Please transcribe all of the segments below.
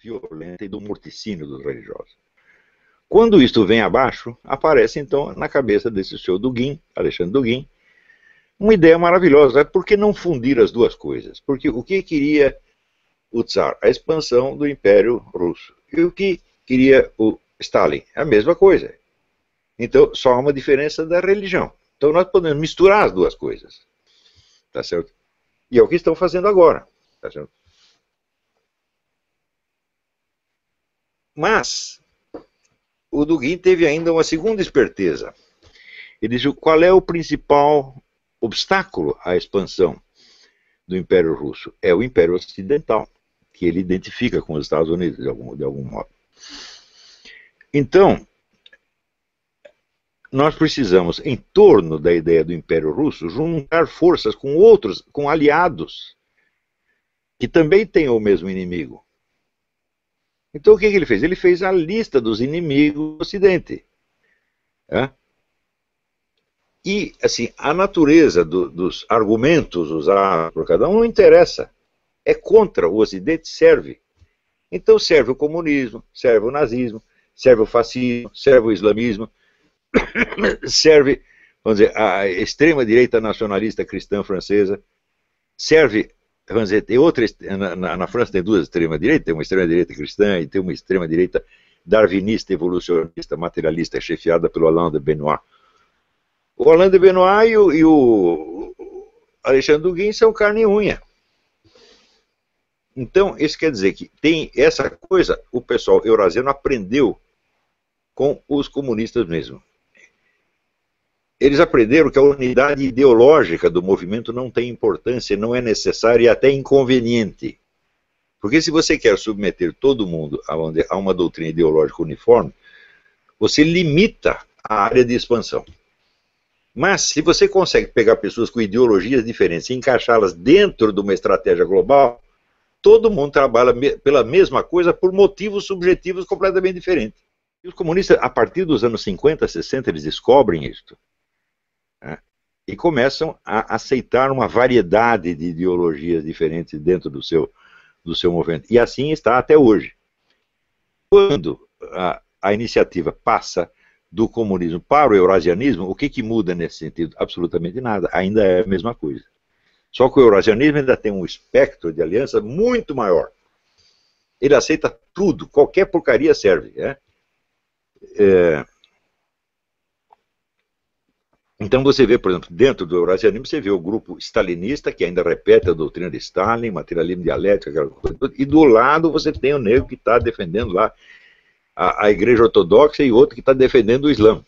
violenta e do morticínio dos religiosos. Quando isto vem abaixo, aparece então na cabeça desse senhor Dugin, Alexandre Dugin, uma ideia maravilhosa. Por que não fundir as duas coisas? Porque o que queria o Tsar? A expansão do Império Russo. E o que queria o Stalin? A mesma coisa. Então, só há uma diferença da religião. Então, nós podemos misturar as duas coisas. Tá certo? E é o que estão fazendo agora. Tá certo? Mas, o Dugin teve ainda uma segunda esperteza. Ele disse: qual é o principal obstáculo à expansão do Império Russo? É o Império Ocidental, que ele identifica com os Estados Unidos, de algum modo. Então, nós precisamos, em torno da ideia do Império Russo, juntar forças com outros, com aliados, que também têm o mesmo inimigo. Então, o que ele fez? Ele fez a lista dos inimigos do Ocidente. É? E, assim, a natureza dos argumentos usados por cada um não interessa. É contra o Ocidente, serve. Então serve o comunismo, serve o nazismo, serve o fascismo, serve o islamismo, serve, vamos dizer, a extrema-direita nacionalista cristã francesa, serve, vamos dizer, tem outra, na França tem duas extremas-direitas, tem uma extrema-direita cristã e tem uma extrema-direita darwinista, evolucionista, materialista, chefiada pelo Alain de Benoist. O Alain de Benoist e o Alexandre Dugin são carne e unha. Então, isso quer dizer que tem essa coisa, o pessoal eurasiano aprendeu com os comunistas mesmo. Eles aprenderam que a unidade ideológica do movimento não tem importância, não é necessária e até inconveniente. Porque se você quer submeter todo mundo a uma doutrina ideológica uniforme, você limita a área de expansão. Mas se você consegue pegar pessoas com ideologias diferentes e encaixá-las dentro de uma estratégia global, todo mundo trabalha pela mesma coisa por motivos subjetivos completamente diferentes. E os comunistas, a partir dos anos 50, 60, eles descobrem isto. Né? E começam a aceitar uma variedade de ideologias diferentes dentro do seu movimento. E assim está até hoje. Quando a iniciativa passa do comunismo para o eurasianismo, o que muda nesse sentido? Absolutamente nada. Ainda é a mesma coisa. Só que o eurasianismo ainda tem um espectro de aliança muito maior. Ele aceita tudo, qualquer porcaria serve. Né? Então você vê, por exemplo, dentro do eurasianismo, você vê o grupo stalinista, que ainda repete a doutrina de Stalin, materialismo dialético, aquela coisa, e do lado você tem o negro que está defendendo lá a igreja ortodoxa e outro que está defendendo o Islã.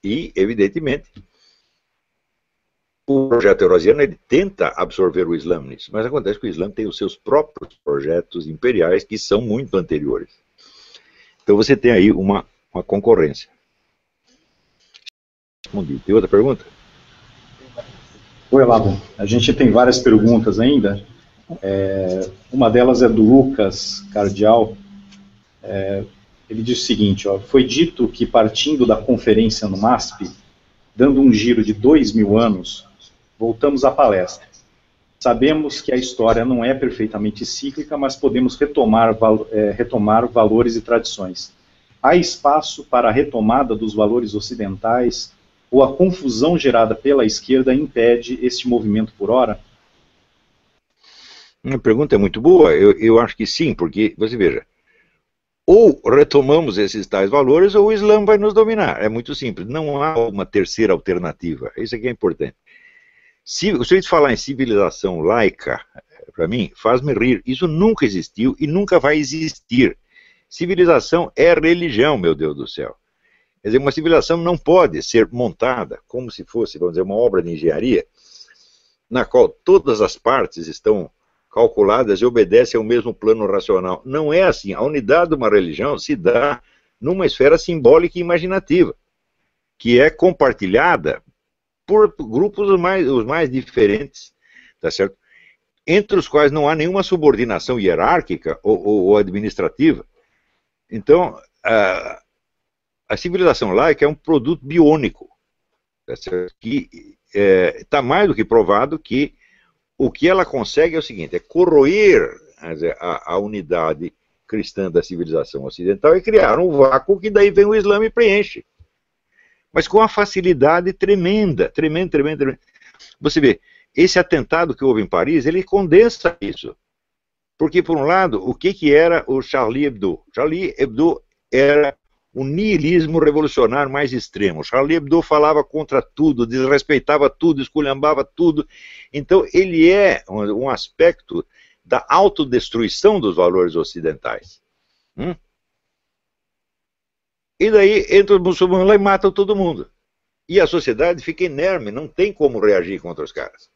E, evidentemente, o projeto eurasiano ele tenta absorver o Islã nisso, mas acontece que o Islã tem os seus próprios projetos imperiais que são muito anteriores. Então você tem aí uma concorrência. Tem outra pergunta? Oi, Olavo. A gente tem várias perguntas ainda. Uma delas é do Lucas Cardial. Ele diz o seguinte, ó, foi dito que partindo da conferência no MASP, dando um giro de 2000 anos, voltamos à palestra. Sabemos que a história não é perfeitamente cíclica, mas podemos retomar valores e tradições. Há espaço para a retomada dos valores ocidentais ou a confusão gerada pela esquerda impede este movimento por hora? A pergunta é muito boa. Eu acho que sim, porque, você veja, ou retomamos esses tais valores ou o Islã vai nos dominar. É muito simples. Não há uma terceira alternativa. Isso aqui é importante. Se o senhor falar em civilização laica, para mim, faz-me rir. Isso nunca existiu e nunca vai existir. Civilização é religião, meu Deus do céu. Quer dizer, uma civilização não pode ser montada como se fosse, vamos dizer, uma obra de engenharia, na qual todas as partes estão calculadas e obedecem ao mesmo plano racional. Não é assim. A unidade de uma religião se dá numa esfera simbólica e imaginativa, que é compartilhada por grupos os mais diferentes, tá certo? Entre os quais não há nenhuma subordinação hierárquica ou administrativa. Então, a civilização laica é um produto biônico, tá certo? Que está mais do que provado que o que ela consegue é o seguinte, é corroer quer dizer, a unidade cristã da civilização ocidental e criaram um vácuo que daí vem o Islã e preenche. Mas com uma facilidade tremenda, tremenda, tremenda, tremenda. Você vê, esse atentado que houve em Paris, ele condensa isso. Porque, por um lado, o que era o Charlie Hebdo? Charlie Hebdo era o niilismo revolucionário mais extremo. Charlie Hebdo falava contra tudo, desrespeitava tudo, esculhambava tudo. Então, ele é um aspecto da autodestruição dos valores ocidentais. E daí entra os muçulmanos lá e matam todo mundo. E a sociedade fica inerme, não tem como reagir contra os caras.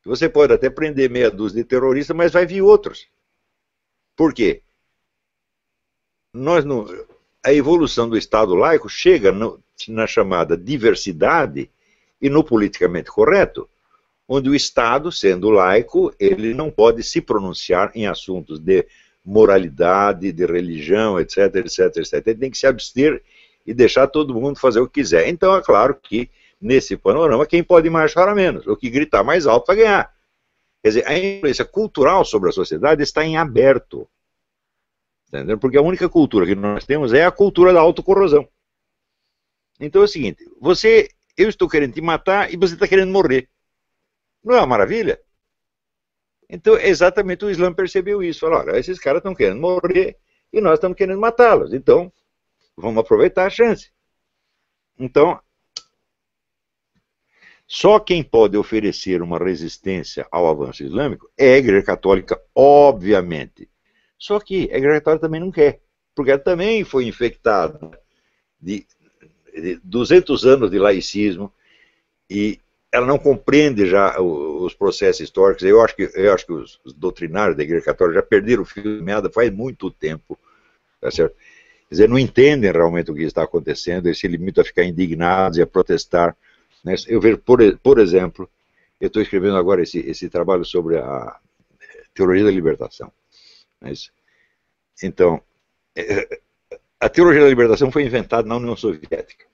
Você pode até prender meia dúzia de terroristas, mas vai vir outros. Por quê? A evolução do Estado laico chega na chamada diversidade e no politicamente correto, onde o Estado, sendo laico, ele não pode se pronunciar em assuntos de moralidade, de religião, etc, etc, etc. Ele tem que se abster e deixar todo mundo fazer o que quiser. Então, é claro que, nesse panorama, quem pode mais chora menos, o que gritar mais alto vai ganhar. Quer dizer, a influência cultural sobre a sociedade está em aberto. Entendeu? Porque a única cultura que nós temos é a cultura da autocorrosão. Então é o seguinte, eu estou querendo te matar e você está querendo morrer. Não é uma maravilha? Então, exatamente o Islã percebeu isso. Falou, olha, esses caras estão querendo morrer e nós estamos querendo matá-los. Então, vamos aproveitar a chance. Então, só quem pode oferecer uma resistência ao avanço islâmico é a Igreja Católica, obviamente. Só que a Igreja Católica também não quer, porque ela também foi infectada de 200 anos de laicismo e ela não compreende já os processos históricos. Eu acho que os doutrinários da Igreja Católica já perderam o fio de meada faz muito tempo, tá certo? Quer dizer, não entendem realmente o que está acontecendo, eles se limitam a ficar indignados e a protestar. Né? Eu vejo, por exemplo, eu estou escrevendo agora esse trabalho sobre a teologia da libertação. Então, a teologia da libertação foi inventada na União Soviética.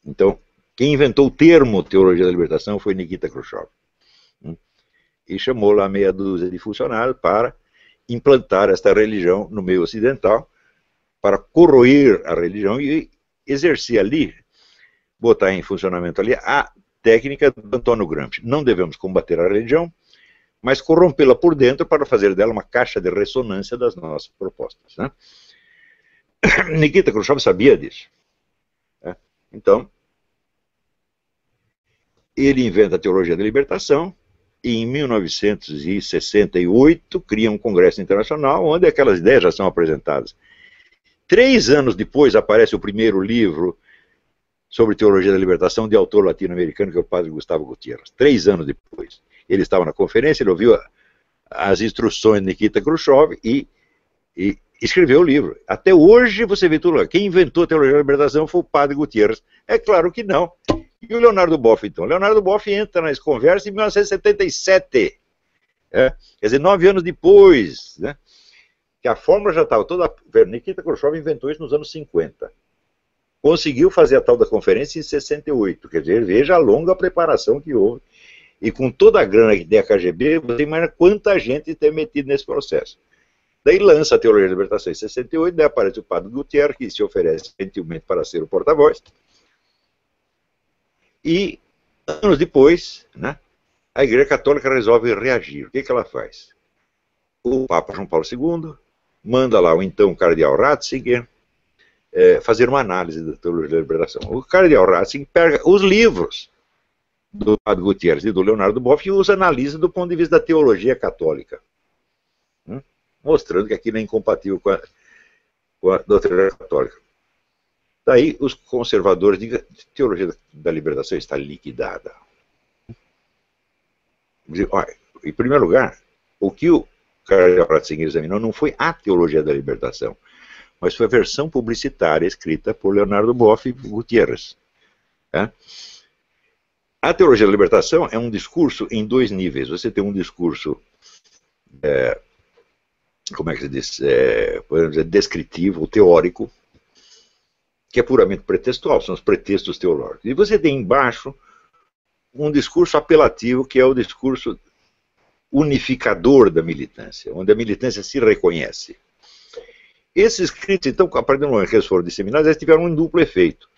Então, quem inventou o termo teologia da libertação foi Nikita Khrushchev. E chamou lá meia dúzia de funcionários para implantar esta religião no meio ocidental, para corroer a religião e exercer ali, botar em funcionamento ali a técnica do Antônio Gramsci. Não devemos combater a religião, mas corrompê-la por dentro para fazer dela uma caixa de ressonância das nossas propostas. Né? Nikita Khrushchev sabia disso. Né? Então, ele inventa a teologia da libertação e em 1968 cria um congresso internacional onde aquelas ideias já são apresentadas. 3 anos depois aparece o primeiro livro sobre teologia da libertação de autor latino-americano, que é o padre Gustavo Gutiérrez. 3 anos depois. Ele estava na conferência, ele ouviu as instruções de Nikita Khrushchev e escreveu o livro. Até hoje você vê tudo lá. Quem inventou a teologia da libertação foi o padre Gutiérrez. É claro que não. E o Leonardo Boff, então? Leonardo Boff entra nessa conversa em 1977. Quer dizer, 9 anos depois. Né? Que a fórmula já estava toda... Nikita Khrushchev inventou isso nos anos 50. Conseguiu fazer a tal da conferência em 68. Quer dizer, veja a longa preparação que houve. E com toda a grana que tem a KGB, você imagina quanta gente tem metido nesse processo. Daí lança a teologia da libertação em 68, daí aparece o padre Gutiérrez, que se oferece gentilmente para ser o porta-voz. E, anos depois, né, a Igreja Católica resolve reagir. O que ela faz? O Papa João Paulo II manda lá o então cardeal Ratzinger fazer uma análise da teologia da libertação. O cardeal Ratzinger pega os livros do padre Gutiérrez e do Leonardo Boff e os analisa do ponto de vista da teologia católica, mostrando que aquilo é incompatível com a doutrina católica. Daí os conservadores dizem que a teologia da libertação está liquidada. Em primeiro lugar, o que o cardeal Ratzinger examinou não foi a teologia da libertação, mas foi a versão publicitária escrita por Leonardo Boff e Gutiérrez. A teologia da libertação é um discurso em 2 níveis. Você tem um discurso, como é que se diz, podemos dizer, descritivo, teórico, que é puramente pretextual, são os pretextos teológicos. E você tem embaixo um discurso apelativo, que é o discurso unificador da militância, onde a militância se reconhece. Esses escritos, então, a partir do momento que eles foram disseminados, eles tiveram um duplo efeito.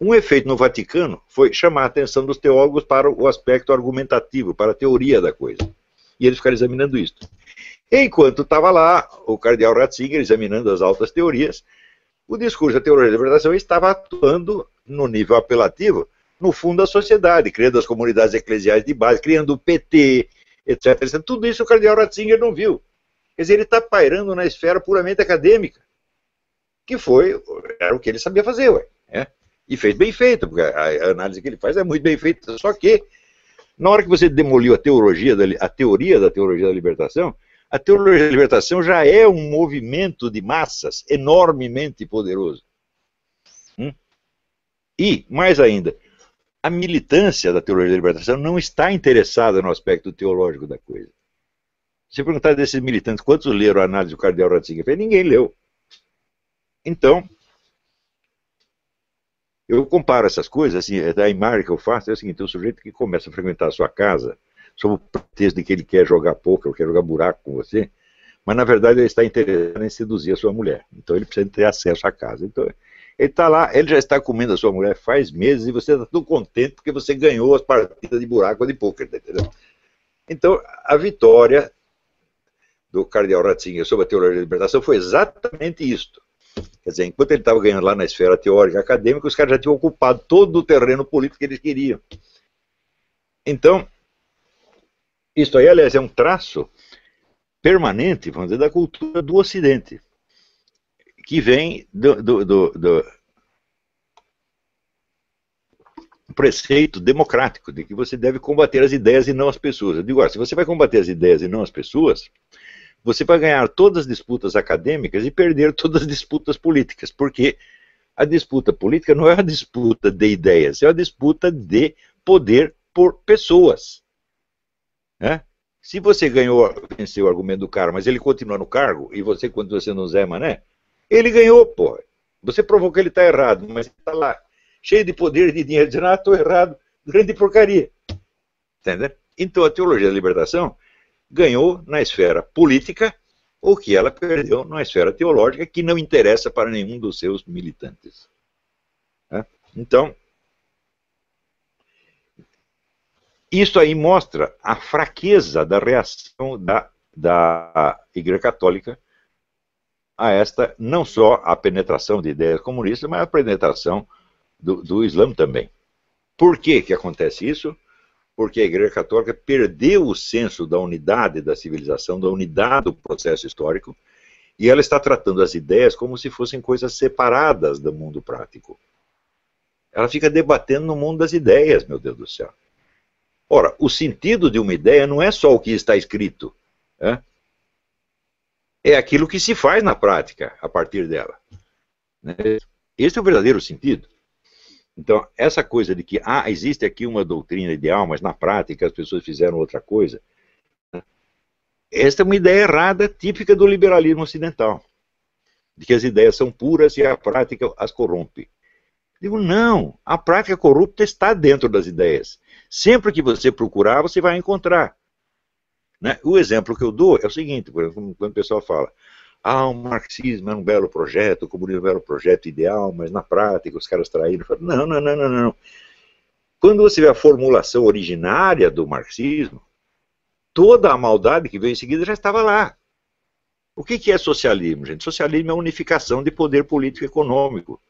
Um efeito no Vaticano foi chamar a atenção dos teólogos para o aspecto argumentativo, para a teoria da coisa. E eles ficaram examinando isso. Enquanto estava lá o cardeal Ratzinger examinando as altas teorias, o discurso da teoria da libertação estava atuando no nível apelativo no fundo da sociedade, criando as comunidades eclesiais de base, criando o PT, etc, etc. Tudo isso o cardeal Ratzinger não viu. Quer dizer, ele está pairando na esfera puramente acadêmica, que era o que ele sabia fazer, ué, né? E fez bem feito, porque a análise que ele faz é muito bem feita, só que na hora que você demoliu a teoria da teoria da libertação, a teoria da libertação já é um movimento de massas enormemente poderoso. E, mais ainda, a militância da teoria da libertação não está interessada no aspecto teológico da coisa. Se perguntar desses militantes quantos leram a análise do cardeal Ratzinger, ninguém leu. Então, eu comparo essas coisas, assim, a imagem que eu faço é o seguinte: o sujeito que começa a frequentar a sua casa, sob o pretexto de que ele quer jogar poker, ou quer jogar buraco com você, mas na verdade ele está interessado em seduzir a sua mulher. Então ele precisa ter acesso à casa. Então ele está lá, ele já está comendo a sua mulher faz meses e você está tudo contente porque você ganhou as partidas de buraco ou de poker, entendeu? Então a vitória do cardeal Ratzinger sobre a teoria da libertação foi exatamente isto. Quer dizer, enquanto ele estava ganhando lá na esfera teórica acadêmica, os caras já tinham ocupado todo o terreno político que eles queriam. Então, isso aí, aliás, é um traço permanente, vamos dizer, da cultura do Ocidente, que vem do preceito democrático, de que você deve combater as ideias e não as pessoas. Eu digo, se você vai combater as ideias e não as pessoas, você vai ganhar todas as disputas acadêmicas e perder todas as disputas políticas, porque a disputa política não é uma disputa de ideias, é uma disputa de poder por pessoas. Né? Se você venceu o argumento do cara, mas ele continua no cargo, e você continua sendo um Zé Mané, ele ganhou, pô. Você provou que ele está errado, mas ele está lá, cheio de poder e de dinheiro, dizendo, estou errado, grande porcaria. Entendeu? Então a teologia da libertação ganhou na esfera política o que ela perdeu na esfera teológica, que não interessa para nenhum dos seus militantes. Então, isso aí mostra a fraqueza da reação da Igreja Católica a esta, não só a penetração de ideias comunistas, mas a penetração do Islã também. Por que que acontece isso? Porque a Igreja Católica perdeu o senso da unidade da civilização, da unidade do processo histórico, e ela está tratando as ideias como se fossem coisas separadas do mundo prático. Ela fica debatendo no mundo das ideias, meu Deus do céu. Ora, o sentido de uma ideia não é só o que está escrito, é aquilo que se faz na prática a partir dela. Esse é o verdadeiro sentido. Então, essa coisa de que existe aqui uma doutrina ideal, mas na prática as pessoas fizeram outra coisa, esta é uma ideia errada, típica do liberalismo ocidental, de que as ideias são puras e a prática as corrompe. Digo, não, a prática corrupta está dentro das ideias. Sempre que você procurar, você vai encontrar. O exemplo que eu dou é o seguinte, por exemplo, quando o pessoal fala, o marxismo é um belo projeto, o comunismo é um belo projeto ideal, mas na prática os caras traíram. Não. Quando você vê a formulação originária do marxismo, toda a maldade que veio em seguida já estava lá. O que é socialismo, gente? Socialismo é a unificação de poder político e econômico.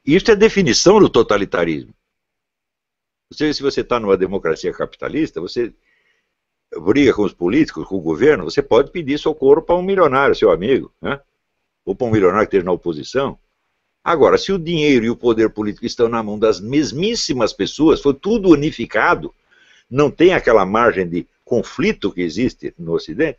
Isso é a definição do totalitarismo. Se você está numa democracia capitalista, você briga com os políticos, com o governo, você pode pedir socorro para um milionário, seu amigo, ou para um milionário que esteja na oposição. Agora, se o dinheiro e o poder político estão na mão das mesmíssimas pessoas, foi tudo unificado, não tem aquela margem de conflito que existe no Ocidente,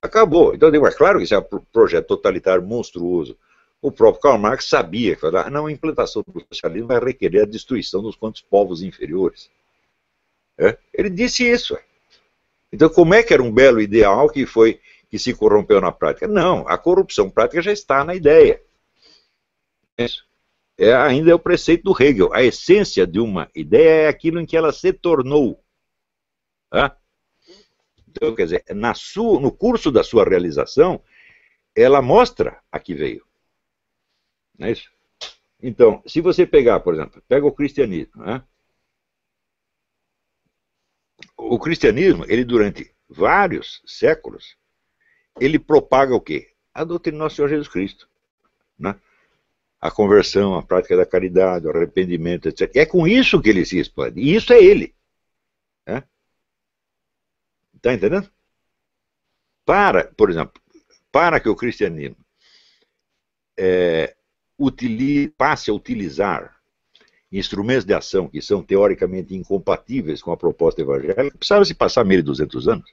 acabou. Então, é claro que isso é um projeto totalitário monstruoso. O próprio Karl Marx sabia que a implantação do socialismo vai requerer a destruição dos quantos povos inferiores. Ele disse isso. Então, como é que era um belo ideal que se corrompeu na prática? Não, a corrupção prática já está na ideia. Isso. Ainda é o preceito do Hegel. A essência de uma ideia é aquilo em que ela se tornou. Então, quer dizer, no curso da sua realização, ela mostra a que veio. Não é isso? Então, se você pegar, por exemplo, pega o cristianismo, né? O cristianismo, ele durante vários séculos, ele propaga o quê? A doutrina do nosso Senhor Jesus Cristo, né? A conversão, a prática da caridade, o arrependimento, etc. E é com isso que ele se expande. E isso é ele. Né? Está entendendo? Por exemplo, para que o cristianismo passe a utilizar instrumentos de ação que são teoricamente incompatíveis com a proposta evangélica, precisava se passar 1.200 anos.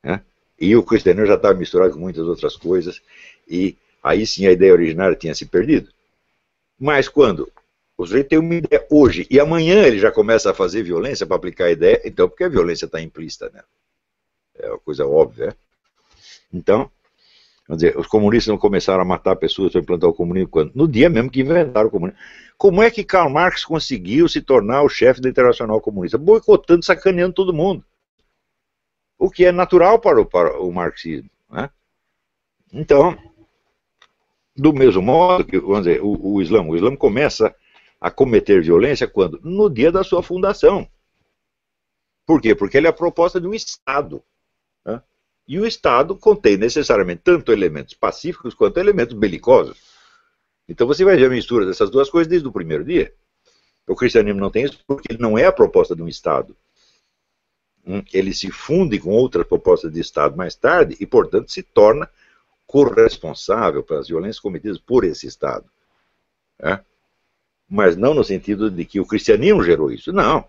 Né? E o cristianismo já estava misturado com muitas outras coisas, e aí sim a ideia originária tinha se perdido. Mas quando o sujeito tem uma ideia hoje, e amanhã ele já começa a fazer violência para aplicar a ideia, então porque a violência está implícita, né? É uma coisa óbvia. Então, vamos dizer, os comunistas não começaram a matar pessoas para implantar o comunismo quando? No dia mesmo que inventaram o comunismo. Como é que Karl Marx conseguiu se tornar o chefe da Internacional Comunista? Boicotando, sacaneando todo mundo. O que é natural para o marxismo. Né? Então, do mesmo modo que, vamos dizer, o Islã começa a cometer violência quando? No dia da sua fundação. Por quê? Porque ele é a proposta de um Estado. Né? E o Estado contém necessariamente tanto elementos pacíficos quanto elementos belicosos. Então você vai ver a mistura dessas duas coisas desde o primeiro dia. O cristianismo não tem isso porque ele não é a proposta de um Estado. Ele se funde com outras propostas de Estado mais tarde e, portanto, se torna corresponsável pelas violências cometidas por esse Estado. Né? Mas não no sentido de que o cristianismo gerou isso. Não.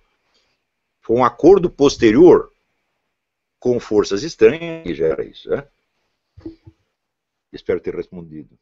Foi um acordo posterior com forças estranhas que gera isso. Né? Espero ter respondido.